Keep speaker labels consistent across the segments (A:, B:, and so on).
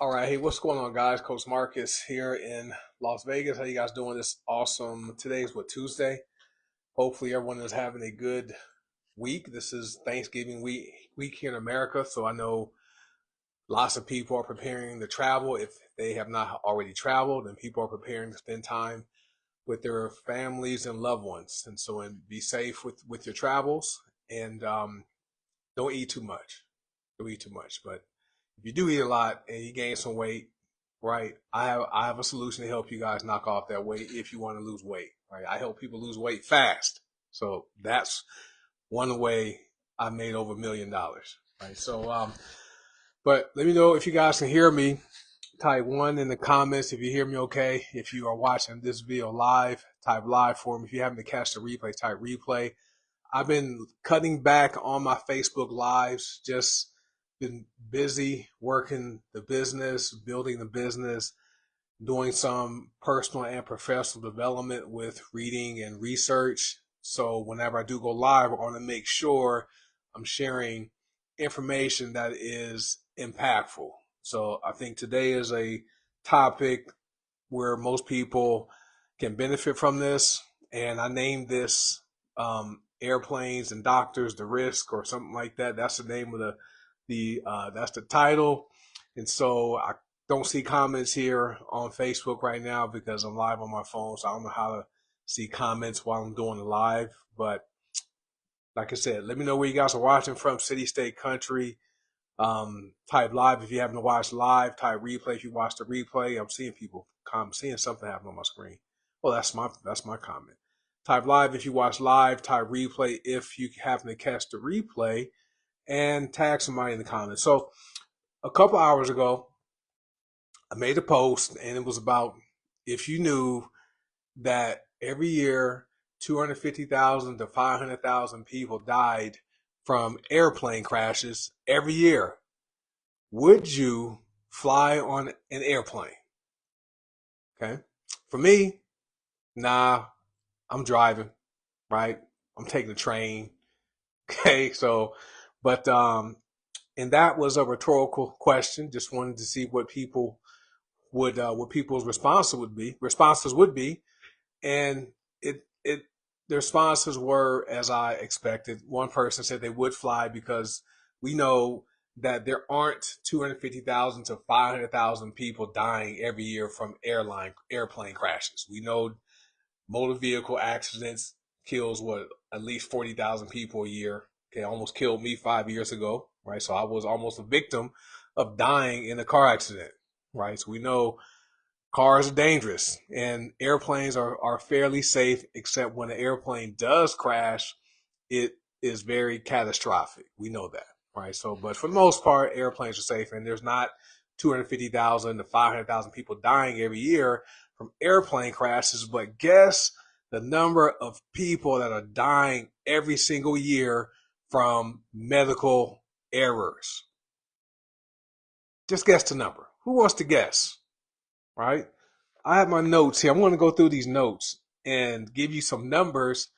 A: All right, hey, what's going on, guys? Coach Marcus here in Las Vegas. How you guys doing? This awesome. Today's what, Tuesday? Hopefully, everyone is having a good week. This is Thanksgiving week here in America, so I know lots of people are preparing to travel. If they have not already traveled, and people are preparing to spend time with their families and loved ones. And be safe with your travels, and don't eat too much. Don't eat too much, but if you do eat a lot and you gain some weight, right? I have a solution to help you guys knock off that weight if you want to lose weight, right? I help people lose weight fast. So that's one way I made over $1 million, right? But let me know if you guys can hear me. Type one in the comments if you hear me okay. If you are watching this video live, type live for me. If you happen to catch the replay, type replay. I've been cutting back on my Facebook lives, just been busy working the business, building the business, doing some personal and professional development with reading and research. So whenever I do go live, I want to make sure I'm sharing information that is impactful. So I think today is a topic where most people can benefit from this. And I named this Airplanes and Doctors, the Risk, or something like that. That's the name of that's the title. And so I don't see comments here on Facebook right now because I'm live on my phone. So I don't know how to see comments while I'm doing the live. But like I said, let me know where you guys are watching from, city, state, country. Type live if you haven't watched live. Type replay if you watched the replay. I'm seeing people. I'm seeing something happen on my screen. Well, that's my comment. Type live if you watch live. Type replay if you happen to catch the replay, and tag somebody in the comments. So a couple hours ago, I made a post, and it was about if you knew that every year 250,000 to 500,000 people died from airplane crashes every year, would you fly on an airplane? Okay. For me, nah, I'm driving, right? I'm taking the train. Okay. And that was a rhetorical question. Just wanted to see what what people's responses would be. And it, the responses were as I expected. One person said they would fly because we know that there aren't 250,000 to 500,000 people dying every year from airplane crashes. We know motor vehicle accidents kills at least 40,000 people a year. Okay, almost killed me 5 years ago, right? So I was almost a victim of dying in a car accident, right? So we know cars are dangerous and airplanes are fairly safe, except when an airplane does crash, it is very catastrophic. We know that, right? So, but for the most part, airplanes are safe, and there's not 250,000 to 500,000 people dying every year from airplane crashes. But guess the number of people that are dying every single year from medical errors. Just guess the number. Who wants to guess? Right? I have my notes here. I'm going to go through these notes and give you some numbers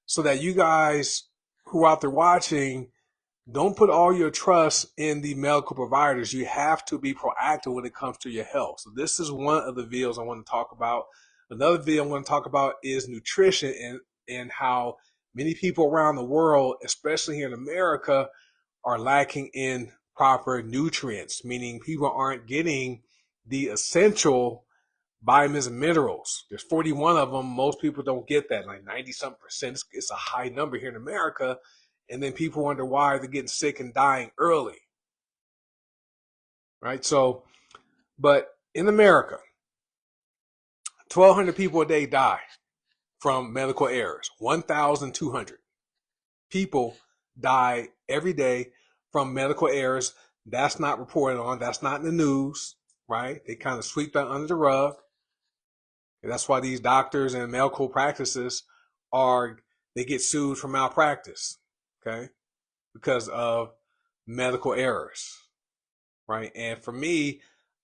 A: so that you guys who are out there watching don't put all your trust in the medical providers. You have to be proactive when it comes to your health. So this is one of the videos I want to talk about. Another video I'm going to talk about is nutrition and how many people around the world, especially here in America, are lacking in proper nutrients, meaning people aren't getting the essential vitamins and minerals. There's 41 of them. Most people don't get that, like 90 something percent. It's a high number here in America. And then people wonder why they're getting sick and dying early, right? So, but in America, 1,200 people a day die from medical errors. 1,200 people die every day from medical errors. That's not reported on. That's not in the news, right? They kind of sweep that under the rug. And that's why these doctors and medical practices they get sued for malpractice, okay? Because of medical errors, right? And for me,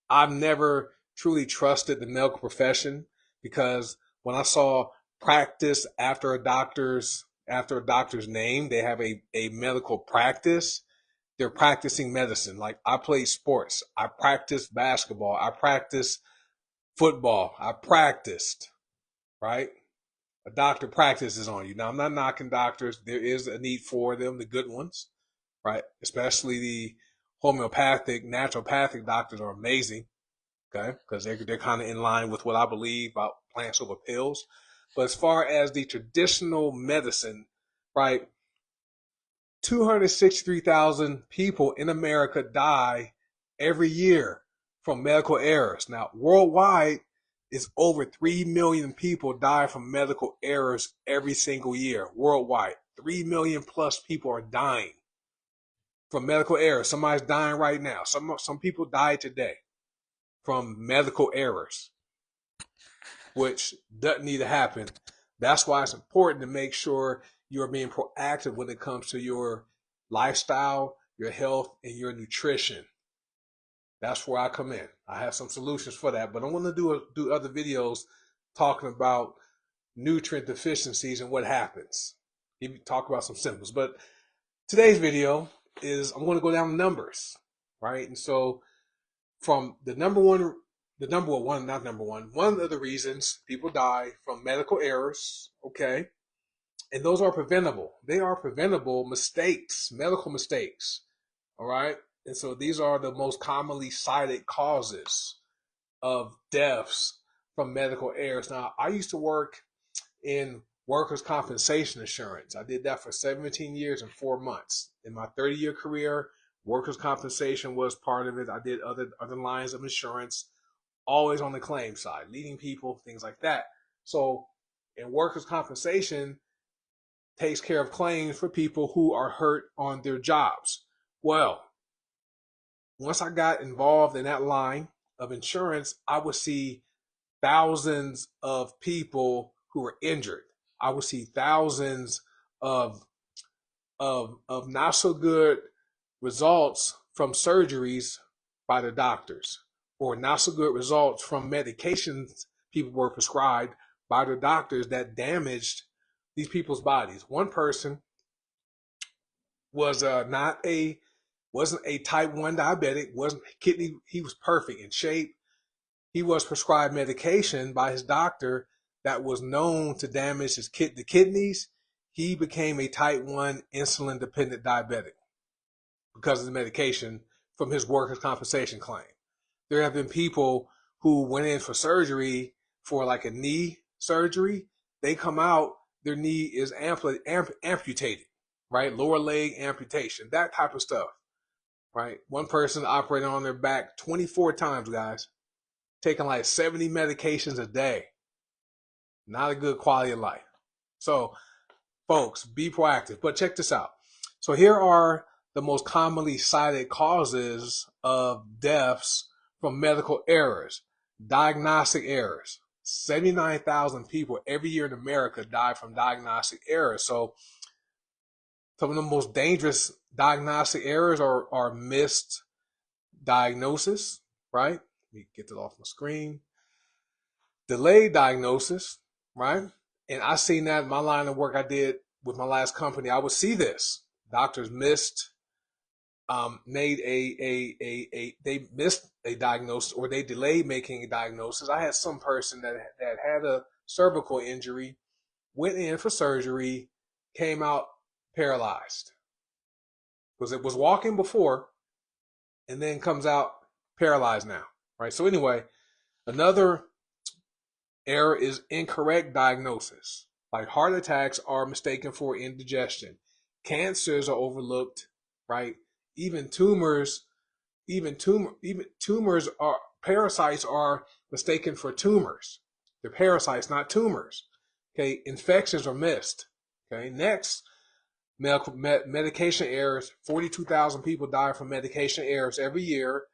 A: I've never truly trusted the medical profession because when I saw practice after a doctor's name, they have a medical practice. they're practicing medicine. Like I play sports, I practice basketball, I practice football, I practiced, right? A doctor practices on you. Now, I'm not knocking doctors. There is a need for them, the good ones, right? Especially the homeopathic, naturopathic doctors are amazing, okay? Because they're kind of in line with what I believe about plants over pills. But as far as the traditional medicine, right, 263,000 people in America die every year from medical errors. Now, worldwide, it's over 3 million people die from medical errors every single year worldwide. 3 million plus people are dying from medical errors. Somebody's dying right now. Some people died today from medical errors, which doesn't need to happen. That's why it's important to make sure you're being proactive when it comes to your lifestyle, your health, and your nutrition. That's where I come in. I have some solutions for that, but I want to do other videos talking about nutrient deficiencies and what happens. Talk about some symptoms. But today's video is I'm going to go down the numbers, right? And so from one of the reasons people die from medical errors, okay? And those are preventable. They are preventable mistakes, medical mistakes, all right? And so these are the most commonly cited causes of deaths from medical errors. Now, I used to work in workers' compensation insurance. I did that for 17 years and 4 months. In my 30-year career, workers' compensation was part of it. I did other lines of insurance, always on the claim side, leading people, things like that. So in workers' compensation, takes care of claims for people who are hurt on their jobs. Well, once I got involved in that line of insurance, I would see thousands of people who were injured. I would see thousands of not so good results from surgeries by the doctors, or not so good results from medications people were prescribed by the doctors that damaged these people's bodies. One person was wasn't a type 1 diabetic, wasn't kidney, he was perfect in shape. He was prescribed medication by his doctor that was known to damage the kidneys. He became a type 1 insulin dependent diabetic because of the medication from his workers' compensation claim. There have been people who went in for surgery for like a knee surgery. They come out, their knee is amputated, right? Lower leg amputation, that type of stuff, right? One person operated on their back 24 times, guys, taking like 70 medications a day. Not a good quality of life. So, folks, be proactive. But check this out. So here are the most commonly cited causes of deaths from medical errors. Diagnostic errors. 79,000 people every year in America die from diagnostic errors. So some of the most dangerous diagnostic errors are missed diagnosis, right? Let me get that off my screen. Delayed diagnosis, right? And I seen that in my line of work I did with my last company. I would see this. Doctors missed, they missed a diagnosis, or they delayed making a diagnosis. I had some person that had a cervical injury, went in for surgery, came out paralyzed. Because it was walking before and then comes out paralyzed now, right? So anyway, another error is incorrect diagnosis. Like heart attacks are mistaken for indigestion. Cancers are overlooked, right? Even tumors are parasites are mistaken for tumors. They're parasites, not tumors. Okay, infections are missed. Okay, next, medication errors. 42,000 people die from medication errors every year.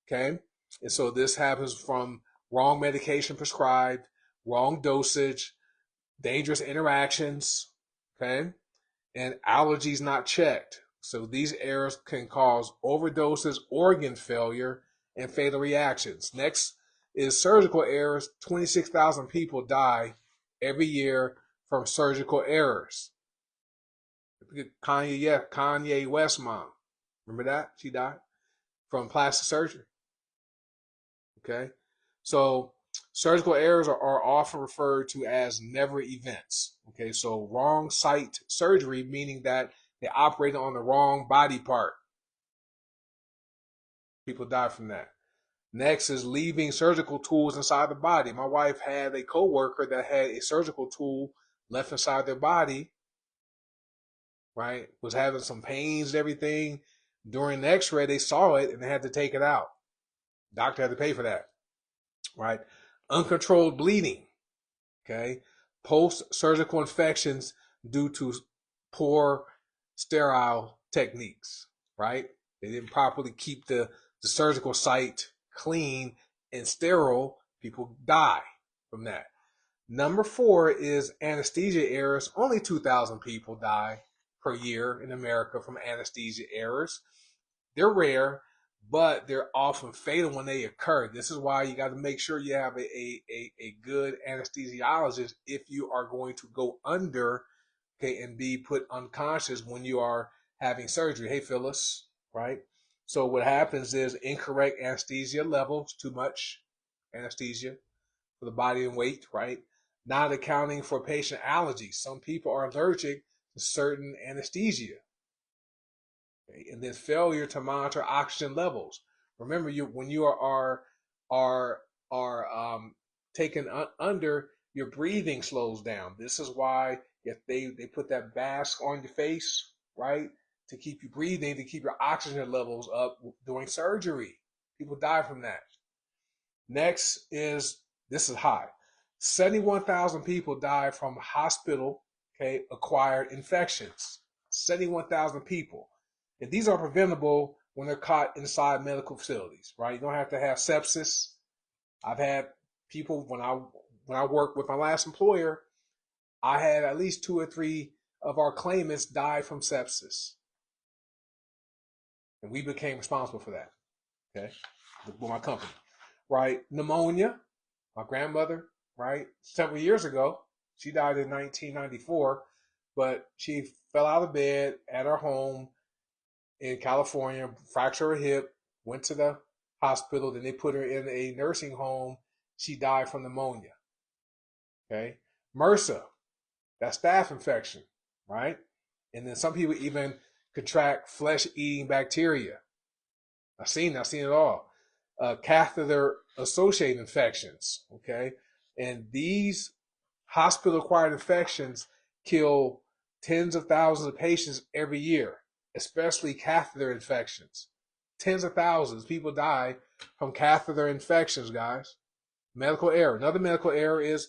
A: Okay, and so this happens from wrong medication prescribed, wrong dosage, dangerous interactions, okay, and allergies not checked. So these errors can cause overdoses, organ failure, and fatal reactions. Next is surgical errors. 26,000 people die every year from surgical errors. Kanye West mom, Remember that? She died from plastic surgery. Okay. So surgical errors are often referred to as never events. Okay. So wrong site surgery, meaning that they operated on the wrong body part. People die from that. Next is leaving surgical tools inside the body. My wife had a coworker that had a surgical tool left inside their body, right? Was having some pains and everything. During the x-ray, they saw it and they had to take it out. Doctor had to pay for that, right? Uncontrolled bleeding, okay? Post-surgical infections due to poor sterile techniques, right? They didn't properly keep the surgical site clean and sterile. People die from that. Number 4 is anesthesia errors. Only 2,000 people die per year in America from anesthesia errors. They're rare, but they're often fatal when they occur. This is why you got to make sure you have a good anesthesiologist if you are going to go under, okay, and be put unconscious when you are having surgery. Hey, Phyllis, right? So what happens is incorrect anesthesia levels, too much anesthesia for the body and weight, right? Not accounting for patient allergies. Some people are allergic to certain anesthesia. Okay? And then failure to monitor oxygen levels. Remember, when you are taken under, your breathing slows down. This is why if they put that mask on your face, right, to keep you breathing, to keep your oxygen levels up during surgery. People die from that. Next is, this is high. 71,000 people die from hospital, okay, acquired infections. 71,000 people. And these are preventable when they're caught inside medical facilities, right? You don't have to have sepsis. I've had people when I worked with my last employer, I had at least 2 or 3 of our claimants die from sepsis. And we became responsible for that. Okay. With my company. Right? Pneumonia. My grandmother, right? Several years ago, she died in 1994, but she fell out of bed at her home in California, fractured her hip, went to the hospital, then they put her in a nursing home. She died from pneumonia. Okay. MRSA, that's staph infection, right? And then some people even contract flesh-eating bacteria. I've seen it all. Catheter associated infections. Okay. And these hospital acquired infections kill tens of thousands of patients every year, especially catheter infections. Tens of thousands of people die from catheter infections, guys. Medical error. Another medical error is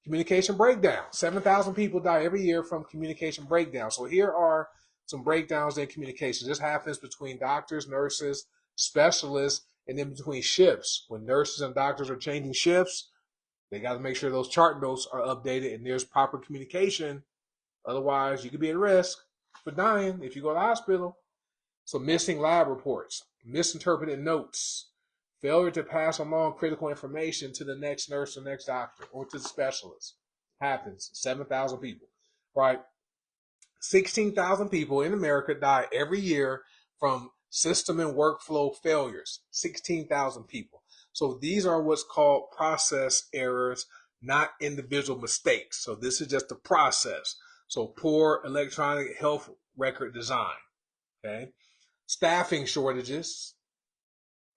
A: communication breakdown. 7,000 people die every year from communication breakdown. So here are some breakdowns in communication. This happens between doctors, nurses, specialists, and in between shifts. When nurses and doctors are changing shifts, they got to make sure those chart notes are updated and there's proper communication. Otherwise, you could be at risk for dying if you go to the hospital. So missing lab reports, misinterpreted notes, failure to pass along critical information to the next nurse or next doctor or to the specialist. Happens. 7,000 people, right? 16,000 people in America die every year from system and workflow failures. 16,000 people. So these are what's called process errors, not individual mistakes. So this is just the process. So poor electronic health record design. Okay. Staffing shortages.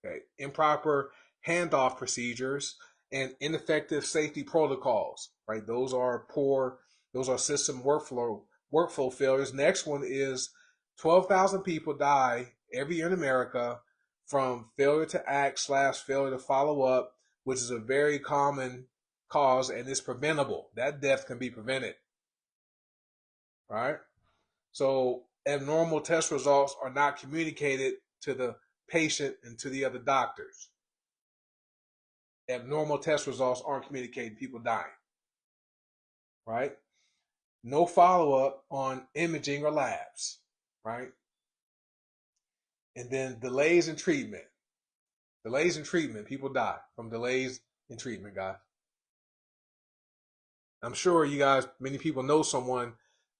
A: Okay. Improper handoff procedures and ineffective safety protocols. Right. Those are system workflow failures. Next one is 12,000 people die every year in America from failure to act / failure to follow up, which is a very common cause and is preventable. That death can be prevented. Right? So abnormal test results are not communicated to the patient and to the other doctors. Abnormal test results aren't communicated, people dying. Right? No follow-up on imaging or labs, right? And then delays in treatment. Delays in treatment. People die from delays in treatment, guys. I'm sure you guys, many people know someone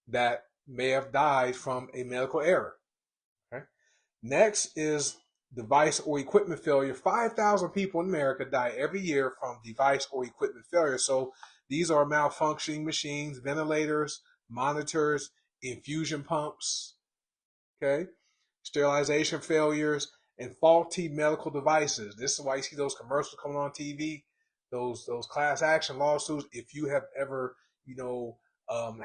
A: that may have died from a medical error. Okay? Next is device or equipment failure. 5,000 people in America die every year from device or equipment failure. So these are malfunctioning machines, ventilators, monitors, infusion pumps, okay, sterilization failures, and faulty medical devices. This is why you see those commercials coming on TV, those class action lawsuits. If you have ever,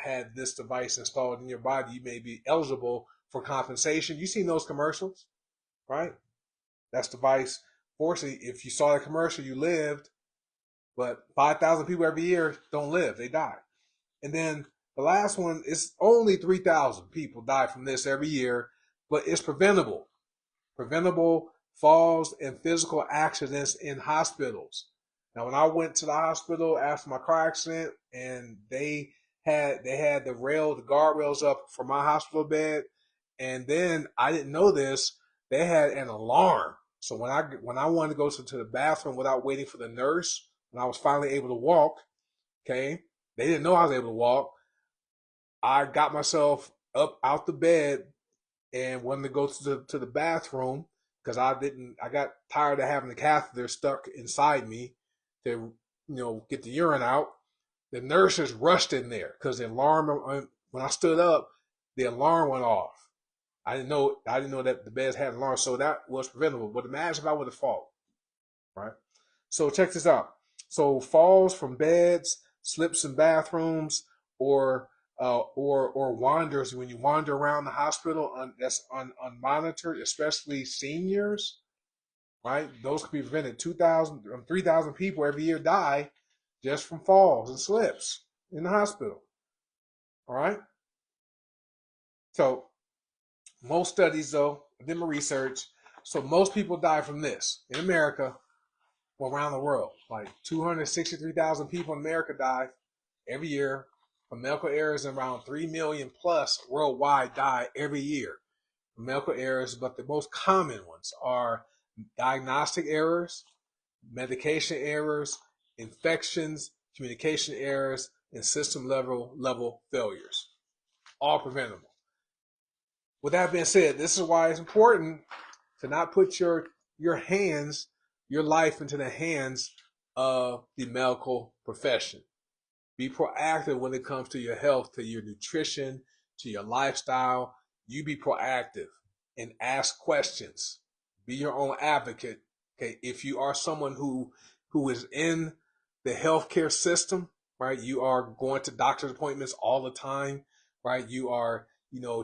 A: had this device installed in your body, you may be eligible for compensation. You've seen those commercials, right? That's device. Fortunately, if you saw the commercial, you lived. But 5,000 people every year don't live; they die. And then the last one is only 3,000 people die from this every year, but it's preventable. Preventable falls and physical accidents in hospitals. Now, when I went to the hospital after my car accident, and they had the guardrails up for my hospital bed, and then I didn't know this, they had an alarm. So when I wanted to go to the bathroom without waiting for the nurse, when I was finally able to walk, okay, they didn't know I was able to walk. I got myself up out the bed and wanted to go to the bathroom because I got tired of having the catheter stuck inside me to get the urine out. The nurses rushed in there because the alarm, when I stood up, the alarm went off. I didn't know that the beds had an alarm, so that was preventable. But imagine if I would have fallen, right? So check this out. So falls from beds, slips in bathrooms, or wanders when you wander around the hospital that's unmonitored, especially seniors, right? Those could be prevented. 3,000 people every year die just from falls and slips in the hospital. All right. So most studies, though, I did my research. So most people die from this in America or around the world. Like 263,000 people in America die every year from medical errors, and around 3 million plus worldwide die every year from medical errors. But the most common ones are diagnostic errors, medication errors, infections, communication errors, and system level failures. All preventable. With that being said, this is why it's important to not put your hands, your life into the hands of the medical profession. Be proactive when it comes to your health, to your nutrition, to your lifestyle. You be proactive and ask questions. Be your own advocate. Okay, if you are someone who is in the healthcare system, right? You are going to doctor's appointments all the time, right? You are,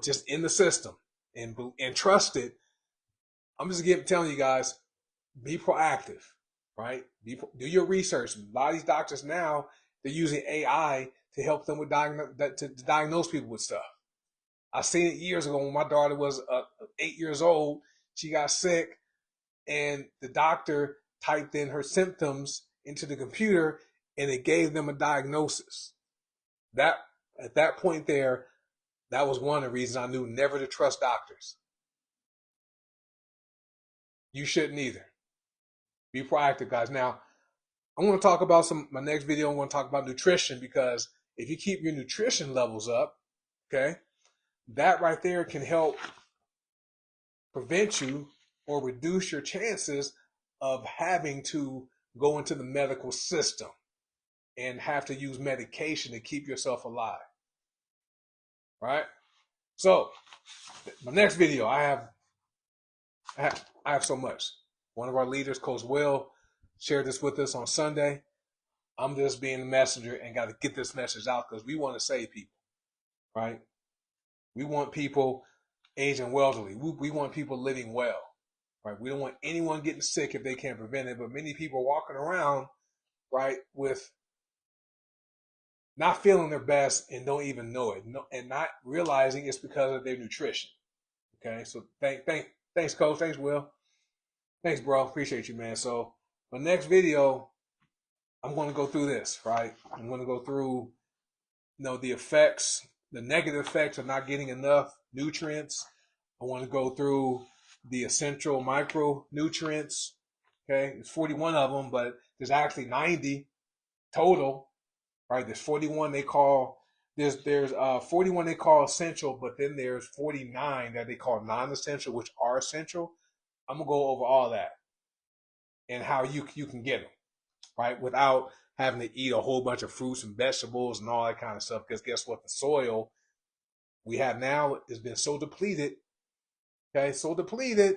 A: just in the system and trust it. I'm just telling you guys, be proactive, right? Do your research. A lot of these doctors now, they're using AI to help them with to diagnose people with stuff. I seen it years ago when my daughter was 8 years old. She got sick, and the doctor typed in her symptoms into the computer, and it gave them a diagnosis. That at that point there, that was one of the reasons I knew never to trust doctors. You shouldn't either. Be proactive, guys. Now, I'm going to talk about my next video. I'm going to talk about nutrition, because if you keep your nutrition levels up, okay, that right there can help prevent you or reduce your chances of having to go into the medical system and have to use medication to keep yourself alive. Right? So, my next video, I have so much. One of our leaders, Coach Will, shared this with us on Sunday. I'm just being the messenger and got to get this message out because we want to save people, right? We want people aging wealthily. We want people living well, right? We don't want anyone getting sick if they can't prevent it. But many people are walking around, right, with not feeling their best and don't even know it, and not realizing it's because of their nutrition. Okay, so thanks, Coach. Thanks, Will. Thanks, bro. Appreciate you, man. So my next video, I'm going to go through this, right? I'm going to go through, the effects, the negative effects of not getting enough nutrients. I want to go through the essential micronutrients. Okay, there's 41 of them, but there's actually 90 total, right? There's 41 they call there's 41 they call essential, but then there's 49 that they call non-essential, which are essential. I'm gonna go over all that and how you can get them right without having to eat a whole bunch of fruits and vegetables and all that kind of stuff. Because guess what? The soil we have now has been so depleted. Okay, so depleted.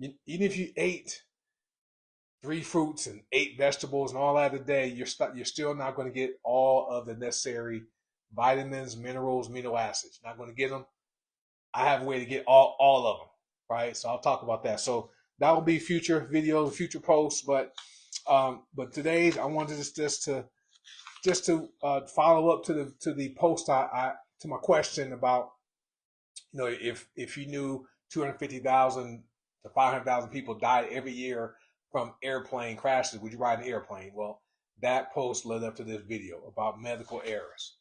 A: Even if you ate 3 fruits and 8 vegetables and all that a day, you're still not going to get all of the necessary vitamins, minerals, amino acids. Not going to get them. I have a way to get all of them, right? So I'll talk about that. So that will be future videos, future posts. But today's I wanted just to follow up to the post I to my question about if you knew 250,000 to 500,000 people died every year from airplane crashes, would you ride an airplane? Well, that post led up to this video about medical errors.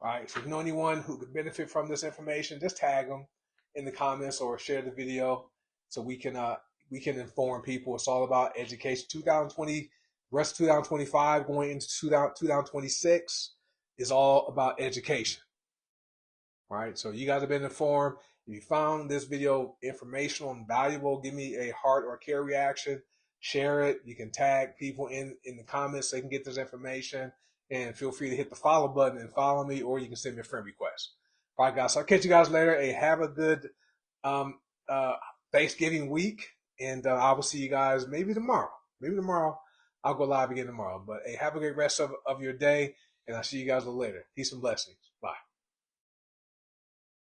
A: All right, so if you know anyone who could benefit from this information, just tag them in the comments or share the video so we can inform people. It's all about education. 2020, rest of 2025 going into 2026 is all about education. All right, so you guys have been informed. If you found this video informational and valuable, give me a heart or care reaction. Share it. You can tag people in the comments so they can get this information. And feel free to hit the follow button and follow me, or you can send me a friend request. All right, guys. So I'll catch you guys later. Hey, have a good Thanksgiving week, and I will see you guys maybe tomorrow. Maybe tomorrow. I'll go live again tomorrow. But hey, have a great rest of your day, and I'll see you guys later. Peace and blessings. Bye.